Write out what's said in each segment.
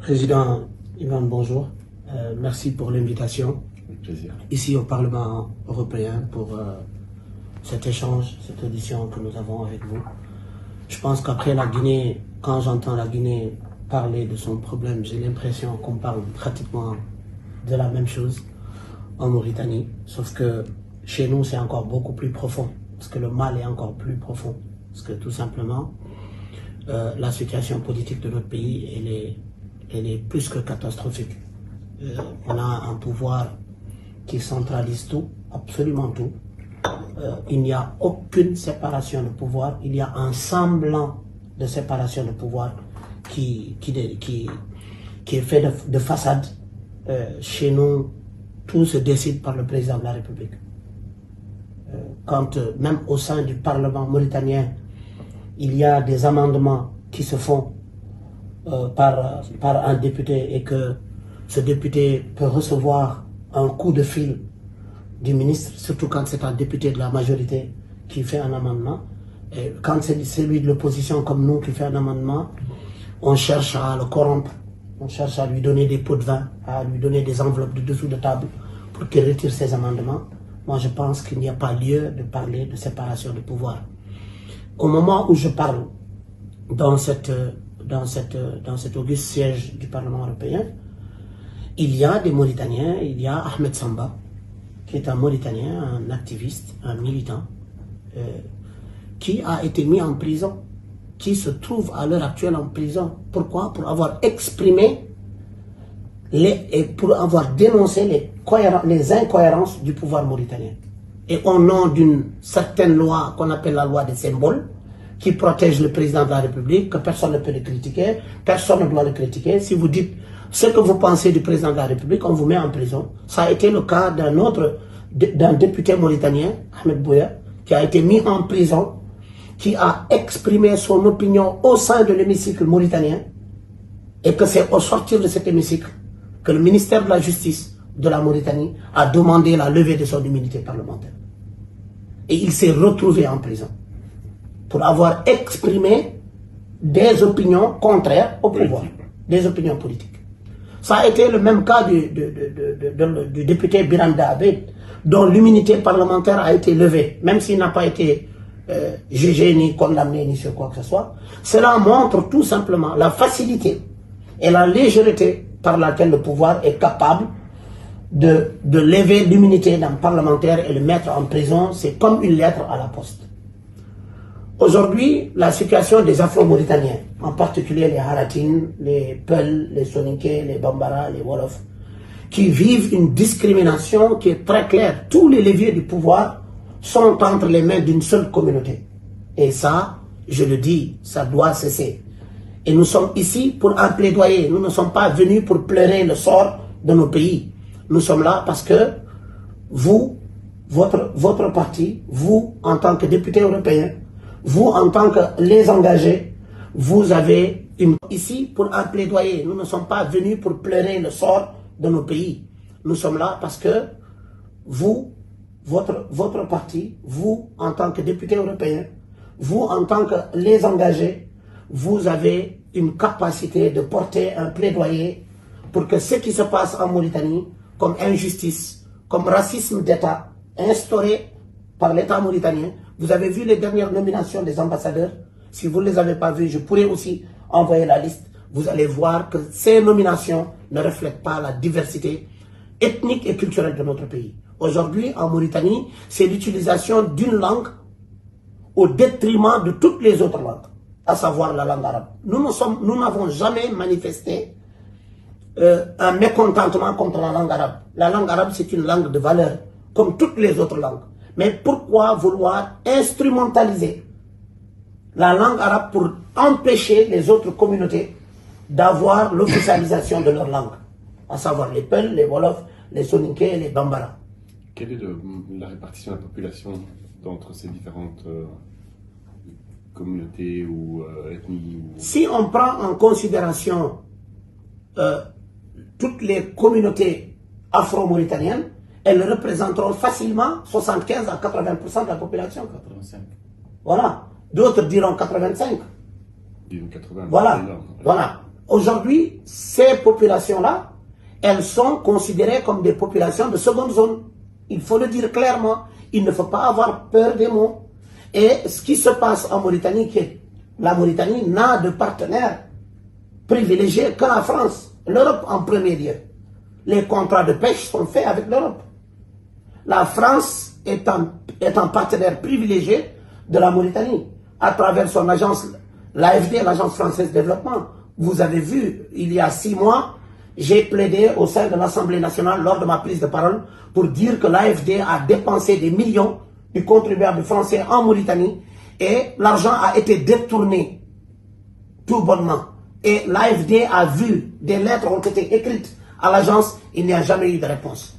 Président Ivan, bonjour. Merci pour l'invitation. Avec plaisir. Ici au Parlement européen pour cet échange, cette audition que nous avons avec vous. Je pense qu'après la Guinée, quand j'entends la Guinée parler de son problème, j'ai l'impression qu'on parle pratiquement de la même chose en Mauritanie. Sauf que chez nous, c'est encore beaucoup plus profond. Parce que le mal est encore plus profond. Parce que tout simplement, la situation politique de notre pays, elle est plus que catastrophique. On a un pouvoir qui centralise tout, absolument tout. Il n'y a aucune séparation de pouvoir, il y a un semblant de séparation de pouvoir qui est fait de façade. Chez nous, tout se décide par le président de la République. Quand même au sein du Parlement mauritanien, il y a des amendements qui se font par un député et que ce député peut recevoir un coup de fil du ministre, surtout quand c'est un député de la majorité qui fait un amendement. Et quand c'est celui de l'opposition comme nous qui fait un amendement, on cherche à le corrompre, on cherche à lui donner des pots de vin, à lui donner des enveloppes de dessous de table pour qu'il retire ses amendements. Moi, je pense qu'il n'y a pas lieu de parler de séparation de pouvoir. Au moment où je parle dans cet auguste siège du Parlement européen, il y a des Mauritaniens, il y a Ahmed Samba, qui est un Mauritanien, un activiste, un militant, qui a été mis en prison, qui se trouve à l'heure actuelle en prison. Pourquoi? Pour avoir exprimé et pour avoir dénoncé les incohérences du pouvoir mauritanien. Et au nom d'une certaine loi qu'on appelle la loi des symboles, qui protège le président de la République, que personne ne peut le critiquer, personne ne doit le critiquer. Si vous dites ce que vous pensez du président de la République, on vous met en prison. Ça a été le cas d'un député mauritanien, Ahmed Bouya, qui a été mis en prison, qui a exprimé son opinion au sein de l'hémicycle mauritanien, et que c'est au sortir de cet hémicycle que le ministère de la Justice de la Mauritanie a demandé la levée de son immunité parlementaire. Et il s'est retrouvé en prison pour avoir exprimé des opinions contraires au pouvoir, des opinions politiques. Ça a été le même cas du député Biranda Abed, dont l'immunité parlementaire a été levée, même s'il n'a pas été jugé ni condamné ni sur quoi que ce soit. Cela montre tout simplement la facilité et la légèreté par laquelle le pouvoir est capable de lever l'immunité d'un parlementaire et le mettre en prison. C'est comme une lettre à la poste. Aujourd'hui, la situation des Afro-Mauritaniens, en particulier les Haratines, les Peuls, les Soninké, les Bambara, les Wolof, qui vivent une discrimination qui est très claire. Tous les leviers du pouvoir sont entre les mains d'une seule communauté. Et ça, je le dis, ça doit cesser. Et nous sommes ici pour un plaidoyer. Nous ne sommes pas venus pour pleurer le sort de nos pays. Nous sommes là parce que vous, votre parti, vous, en tant que député européen, vous, en tant que les engagés, vous avez ici pour un plaidoyer. Nous ne sommes pas venus pour pleurer le sort de nos pays. Nous sommes là parce que vous, votre parti, vous, en tant que député européen, vous, en tant que les engagés, vous avez une capacité de porter un plaidoyer pour que ce qui se passe en Mauritanie, comme injustice, comme racisme d'État, instauré par l'État mauritanien. Vous avez vu les dernières nominations des ambassadeurs. Si vous ne les avez pas vues, je pourrais aussi envoyer la liste. Vous allez voir que ces nominations ne reflètent pas la diversité ethnique et culturelle de notre pays. Aujourd'hui, en Mauritanie, c'est l'utilisation d'une langue au détriment de toutes les autres langues, à savoir la langue arabe. Nous n'avons jamais manifesté un mécontentement contre la langue arabe. La langue arabe, c'est une langue de valeur, comme toutes les autres langues. Mais pourquoi vouloir instrumentaliser la langue arabe pour empêcher les autres communautés d'avoir l'officialisation de leur langue, à savoir les Peuls, les Wolofs, les Soninké et les Bambara? Quelle est la répartition de la population entre ces différentes communautés ou ethnies Si on prend en considération toutes les communautés afro-mauritaniennes, elles représenteront facilement 75 à 80% de la population. 85. Voilà. D'autres diront 85. Disons 80. Voilà. Voilà. Aujourd'hui, ces populations-là, elles sont considérées comme des populations de seconde zone. Il faut le dire clairement. Il ne faut pas avoir peur des mots. Et ce qui se passe en Mauritanie, la Mauritanie n'a de partenaire privilégié que la France, l'Europe en premier lieu. Les contrats de pêche sont faits avec l'Europe. La France est un partenaire privilégié de la Mauritanie à travers son agence, l'AFD, l'Agence française de développement. Vous avez vu, il y a 6 mois, j'ai plaidé au sein de l'Assemblée nationale lors de ma prise de parole pour dire que l'AFD a dépensé des millions du contribuable français en Mauritanie et l'argent a été détourné tout bonnement. Et l'AFD a vu, des lettres ont été écrites à l'agence, il n'y a jamais eu de réponse.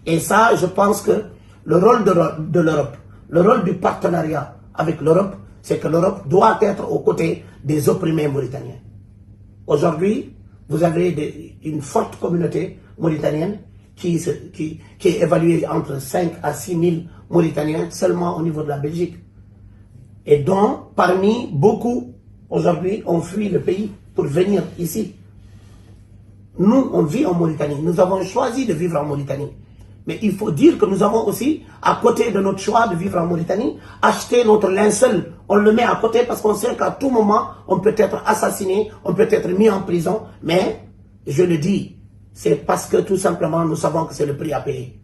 Et ça, je pense que le rôle de l'Europe, le rôle du partenariat avec l'Europe, c'est que l'Europe doit être aux côtés des opprimés mauritaniens. Aujourd'hui, vous avez une forte communauté mauritanienne qui est évaluée entre 5 à 6 000 Mauritaniens seulement au niveau de la Belgique. Et dont, parmi beaucoup, aujourd'hui, ont fui le pays pour venir ici. Nous, on vit en Mauritanie. Nous avons choisi de vivre en Mauritanie. Mais il faut dire que nous avons aussi, à côté de notre choix de vivre en Mauritanie, acheté notre linceul. On le met à côté parce qu'on sait qu'à tout moment, on peut être assassiné, on peut être mis en prison. Mais, je le dis, c'est parce que tout simplement, nous savons que c'est le prix à payer.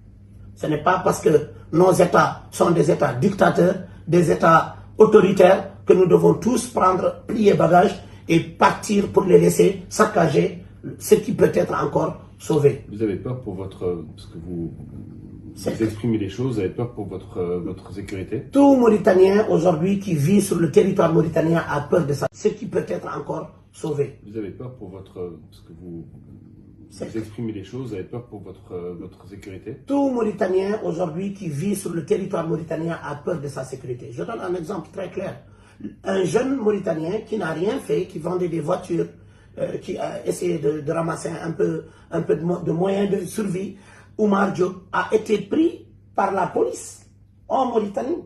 Ce n'est pas parce que nos États sont des États dictateurs, des États autoritaires, que nous devons tous prendre, plier bagages et partir pour les laisser saccager ce qui peut être encore sauvé. Vous avez peur pour votre... Parce que vous exprimez les choses, vous avez peur pour votre sécurité? Tout Mauritanien aujourd'hui qui vit sur le territoire mauritanien a peur de ça. Ce qui peut être encore sauvé. Vous avez peur pour votre... Parce que vous exprimez les choses, vous avez peur pour votre sécurité? Tout Mauritanien aujourd'hui qui vit sur le territoire mauritanien a peur de sa sécurité. Je donne un exemple très clair. Un jeune Mauritanien qui n'a rien fait, qui vendait des voitures, qui a essayé de ramasser un peu de moyens de survie, Oumar Diop, a été pris par la police en Mauritanie.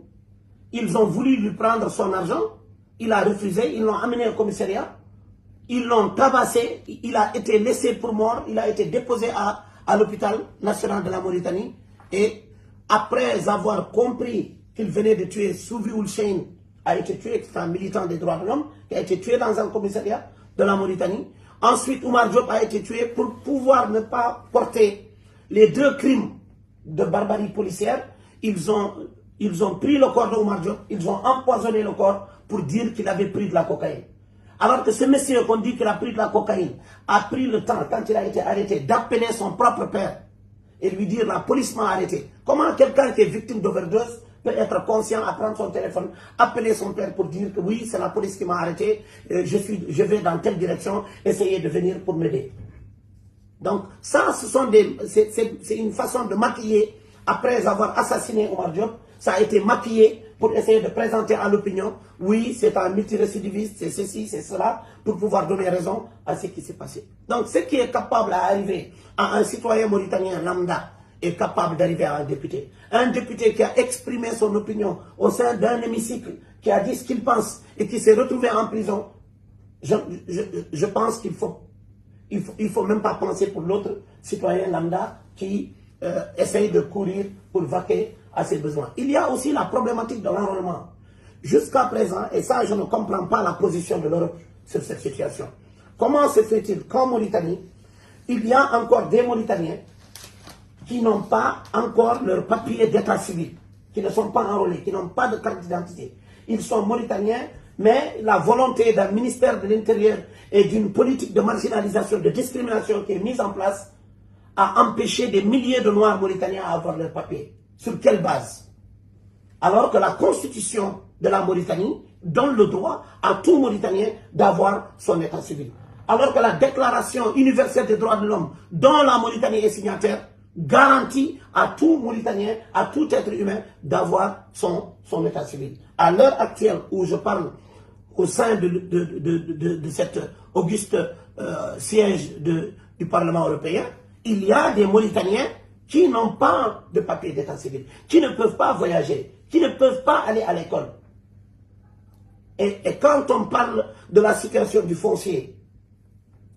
Ils ont voulu lui prendre son argent, il a refusé, ils l'ont amené au commissariat, ils l'ont tabassé, il a été laissé pour mort, il a été déposé à l'hôpital national de la Mauritanie. Et après avoir compris qu'il venait de tuer Souvi Oulchein, a été tué, c'est un militant des droits de l'homme, qui a été tué dans un commissariat de la Mauritanie. Ensuite, Oumar Diop a été tué pour pouvoir ne pas porter les 2 crimes de barbarie policière. Ils ont pris le corps de Oumar Diop, ils ont empoisonné le corps pour dire qu'il avait pris de la cocaïne. Alors que ce monsieur qu'on dit qu'il a pris de la cocaïne a pris le temps, quand il a été arrêté, d'appeler son propre père et lui dire la police m'a arrêté. Comment quelqu'un qui est victime d'overdose peut être conscient à prendre son téléphone, appeler son père pour dire que oui, c'est la police qui m'a arrêté, je vais dans telle direction, essayer de venir pour m'aider. Donc ça, c'est une façon de maquiller, après avoir assassiné Oumar Diop, ça a été maquillé pour essayer de présenter à l'opinion, oui, c'est un multirécidiviste, c'est ceci, c'est cela, pour pouvoir donner raison à ce qui s'est passé. Donc ce qui est capable à arriver à un citoyen mauritanien lambda, est capable d'arriver à un député. Un député qui a exprimé son opinion au sein d'un hémicycle, qui a dit ce qu'il pense et qui s'est retrouvé en prison, je pense qu'il faut même pas penser pour l'autre citoyen lambda qui essaye de courir pour vaquer à ses besoins. Il y a aussi la problématique de l'enrôlement. Jusqu'à présent, et ça je ne comprends pas la position de l'Europe sur cette situation. Comment se fait-il qu'en Mauritanie, il y a encore des Mauritaniens qui n'ont pas encore leur papier d'état civil, qui ne sont pas enrôlés, qui n'ont pas de carte d'identité. Ils sont Mauritaniens, mais la volonté d'un ministère de l'Intérieur et d'une politique de marginalisation, de discrimination qui est mise en place a empêché des milliers de Noirs Mauritaniens à avoir leur papier. Sur quelle base? Alors que la constitution de la Mauritanie donne le droit à tout Mauritanien d'avoir son état civil. Alors que la déclaration universelle des droits de l'homme, dont la Mauritanie est signataire, garantit à tout Mauritanien, à tout être humain, d'avoir son état civil. À l'heure actuelle où je parle au sein de cet auguste siège du Parlement européen, il y a des Mauritaniens qui n'ont pas de papier d'état civil, qui ne peuvent pas voyager, qui ne peuvent pas aller à l'école. Et quand on parle de la situation du foncier,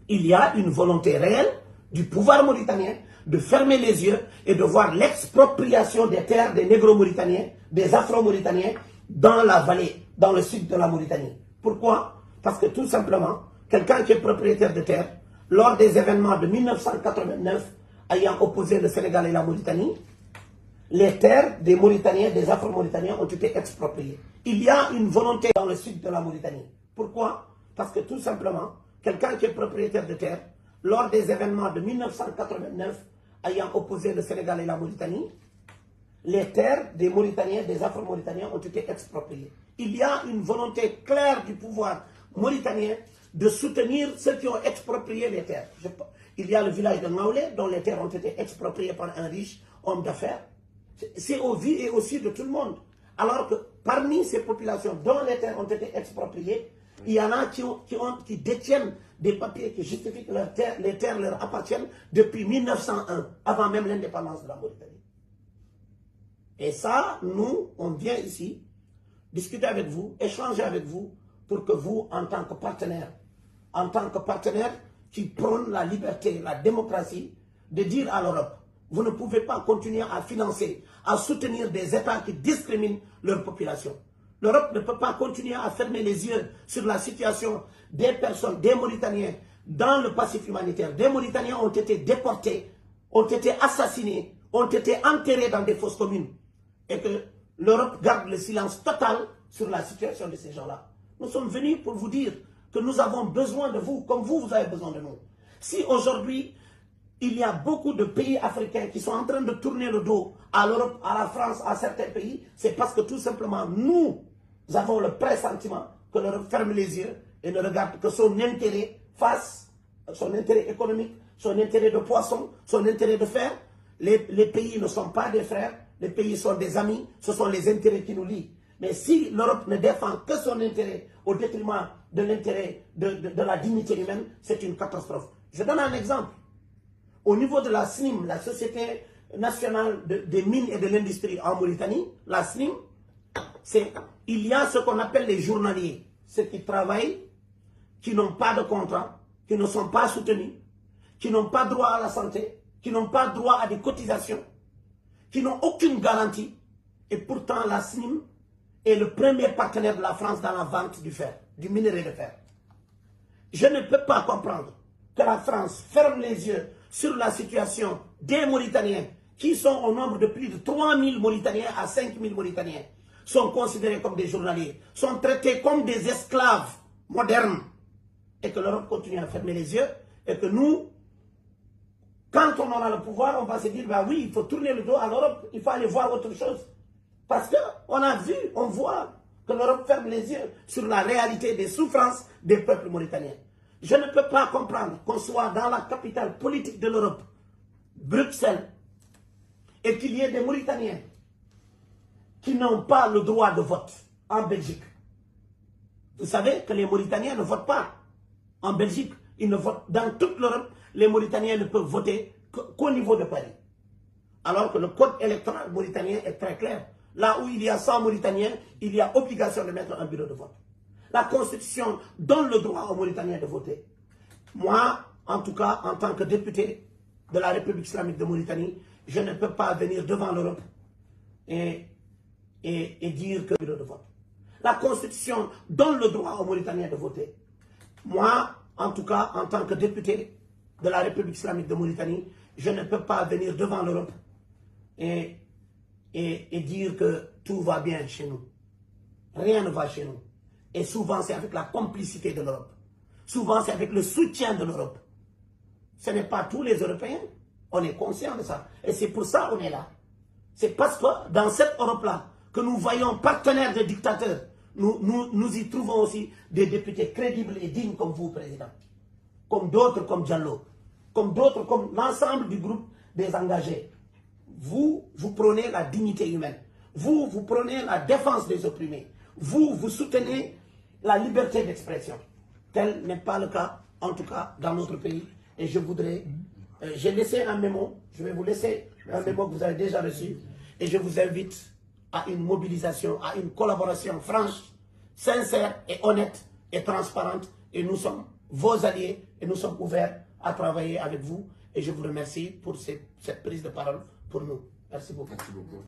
il y a une volonté réelle du pouvoir mauritanien de fermer les yeux et de voir l'expropriation des terres des négro-mauritaniens, des afro-mauritaniens dans la vallée, dans le sud de la Mauritanie. Pourquoi? Parce que tout simplement, quelqu'un qui est propriétaire de terres, lors des événements de 1989, ayant opposé le Sénégal et la Mauritanie, les terres des Mauritaniens, des Afro-Mauritaniens ont été expropriées. Il y a une volonté dans le sud de la Mauritanie. Pourquoi? Parce que tout simplement, quelqu'un qui est propriétaire de terres, lors des événements de 1989, ayant opposé le Sénégal et la Mauritanie, les terres des Mauritaniens, des Afro-Mauritaniens ont été expropriées. Il y a une volonté claire du pouvoir mauritanien de soutenir ceux qui ont exproprié les terres. Il y a le village de Ngaoulé, dont les terres ont été expropriées par un riche homme d'affaires. C'est au vu et au su de tout le monde. Alors que parmi ces populations dont les terres ont été expropriées, il y en a qui détiennent des papiers qui justifient que les terres leur appartiennent depuis 1901, avant même l'indépendance de la Mauritanie. Et ça, nous, on vient ici discuter avec vous, échanger avec vous, pour que vous, en tant que partenaire qui prône la liberté, la démocratie, de dire à l'Europe, vous ne pouvez pas continuer à financer, à soutenir des États qui discriminent leur population. L'Europe ne peut pas continuer à fermer les yeux sur la situation des personnes, des Mauritaniens, dans le passif humanitaire. Des Mauritaniens ont été déportés, ont été assassinés, ont été enterrés dans des fosses communes. Et que l'Europe garde le silence total sur la situation de ces gens-là. Nous sommes venus pour vous dire que nous avons besoin de vous, comme vous avez besoin de nous. Si aujourd'hui, il y a beaucoup de pays africains qui sont en train de tourner le dos à l'Europe, à la France, à certains pays, c'est parce que tout simplement, nous avons le pressentiment que l'Europe ferme les yeux et ne regarde que son intérêt face, son intérêt économique, son intérêt de poisson, son intérêt de fer. Les pays ne sont pas des frères, les pays sont des amis, ce sont les intérêts qui nous lient. Mais si l'Europe ne défend que son intérêt au détriment de l'intérêt de la dignité humaine, c'est une catastrophe. Je donne un exemple. Au niveau de la SNIM, la Société nationale des mines et de l'industrie en Mauritanie, la SNIM, il y a ce qu'on appelle les journaliers, ceux qui travaillent, qui n'ont pas de contrat, qui ne sont pas soutenus, qui n'ont pas droit à la santé, qui n'ont pas droit à des cotisations, qui n'ont aucune garantie. Et pourtant, la SNIM est le premier partenaire de la France dans la vente du fer, du minerai de fer. Je ne peux pas comprendre que la France ferme les yeux sur la situation des Mauritaniens qui sont au nombre de plus de 3000 Mauritaniens à 5000 Mauritaniens, sont considérés comme des journaliers, sont traités comme des esclaves modernes, et que l'Europe continue à fermer les yeux, et que nous, quand on aura le pouvoir, on va se dire, bah oui, il faut tourner le dos à l'Europe, il faut aller voir autre chose. Parce qu'on a vu, on voit que l'Europe ferme les yeux sur la réalité des souffrances des peuples mauritaniens. Je ne peux pas comprendre qu'on soit dans la capitale politique de l'Europe, Bruxelles, et qu'il y ait des Mauritaniens qui n'ont pas le droit de vote en Belgique. Vous savez que les Mauritaniens ne votent pas en Belgique. Ils ne votent dans toute l'Europe. Les Mauritaniens ne peuvent voter qu'au niveau de Paris. Alors que le code électoral mauritanien est très clair. Là où il y a 100 Mauritaniens, il y a obligation de mettre un bureau de vote. La Constitution donne le droit aux Mauritaniens de voter. Moi, en tout cas, en tant que député de la République islamique de Mauritanie, je ne peux pas venir devant l'Europe et dire que bureau de vote. La Constitution donne le droit aux Mauritaniens de voter. Moi, en tout cas, en tant que député de la République islamique de Mauritanie, je ne peux pas venir devant l'Europe et dire que tout va bien chez nous. Rien ne va chez nous. Et souvent, c'est avec la complicité de l'Europe. Souvent, c'est avec le soutien de l'Europe. Ce n'est pas tous les Européens. On est conscient de ça. Et c'est pour ça qu'on est là. C'est parce que dans cette Europe-là, que nous voyons partenaires des dictateurs, nous y trouvons aussi des députés crédibles et dignes comme vous, Président. Comme d'autres, comme Diallo. Comme d'autres, comme l'ensemble du groupe des engagés. Vous prônez la dignité humaine. Vous prônez la défense des opprimés. Vous soutenez la liberté d'expression. Tel n'est pas le cas, en tout cas, dans notre pays. Et je voudrais... j'ai laissé un mémo. Je vais vous laisser un mémo que vous avez déjà reçu. Et je vous invite à une mobilisation, à une collaboration franche, sincère et honnête et transparente. Et nous sommes vos alliés et nous sommes ouverts à travailler avec vous. Et je vous remercie pour cette prise de parole pour nous. Merci beaucoup. Merci beaucoup.